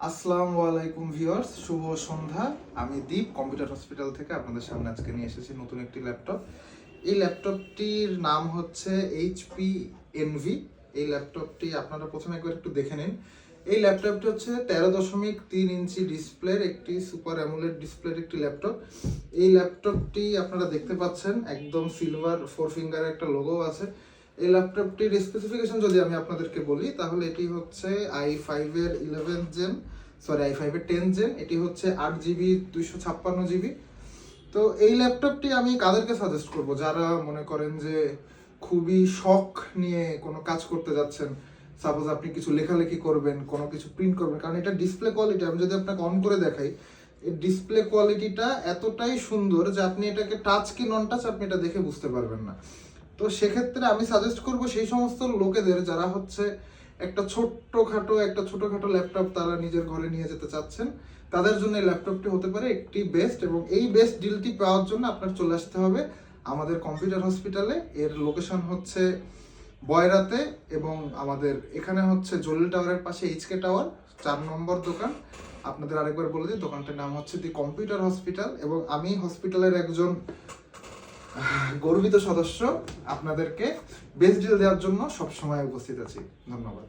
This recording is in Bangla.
আসসালামু আলাইকুম ভিউয়ার্স, শুভ সন্ধ্যা। আমি দীপ কম্পিউটার হসপিটাল থেকে আপনাদের সামনে আজকে নিয়ে এসেছি নতুন একটি ল্যাপটপ। এই ল্যাপটপটির নাম হচ্ছে এইচপি এনভি। এই ল্যাপটপটি আপনারা প্রথমে একবার একটু দেখে নিন। এই ল্যাপটপটি হচ্ছে 13.3 ইঞ্চি ডিসপ্লের একটি সুপার অ্যামোলেড ডিসপ্লের একটি ল্যাপটপ। এই ল্যাপটপটি আপনারা দেখতে পাচ্ছেন একদম সিলভার 4 ফিঙ্গারের একটা লোগো আছে। এই ল্যাপটপটির স্পেসিফিকেশন যদি আমি আপনাদেরকে বলি তাহলে এটি হচ্ছে i5 এর 10 জেন। এটি হচ্ছে 8 জিবি 256 জিবি। তো এই ল্যাপটপটি আমি কাদেরকে সাজেস্ট করব, যারা মনে করেন যে খুবই শখ নিয়ে কোনো কাজ করতে যাচ্ছেন। সাপোজ আপনি কিছু লেখালেখি করবেন, কোনো কিছু প্রিন্ট করবেন, কারণ এটা ডিসপ্লে কোয়ালিটি আমি যদি আপনাকে অন করে দেখাই, এই ডিসপ্লে কোয়ালিটিটা এতটাই সুন্দর যে আপনি এটাকে টাচ কি নন টাচ আপনি এটা দেখে বুঝতে পারবেন না। তো সেক্ষেত্রে আমি সাজেস্ট করব সেই সমস্ত লোকেদের যারা হচ্ছে একটা ছোটখাটো ল্যাপটপ তারা নিজের ঘরে নিয়ে যেতে চাচ্ছেন, তাদের জন্য এই ল্যাপটপটি হতে পারে একটি বেস্ট। এবং এই বেস্ট ডিলটি পাওয়ার জন্য আপনার চলে আসতে হবে আমাদের কম্পিউটার হসপিটালে। এর লোকেশন হচ্ছে বয়রাতে, এবং আমাদের এখানে হচ্ছে জলিল টাওয়ারের পাশে এইচকে টাওয়ার 4 নম্বর দোকান। আপনাদের আরেকবার বলে দিই, দোকানটার নাম হচ্ছে দি কম্পিউটার হসপিটাল, এবং আমি হসপিটালের একজন গর্বিত সদস্য। আপনাদেরকে বেস্ট ডিল দেওয়ার জন্য সবসময় উপস্থিত আছি। ধন্যবাদ।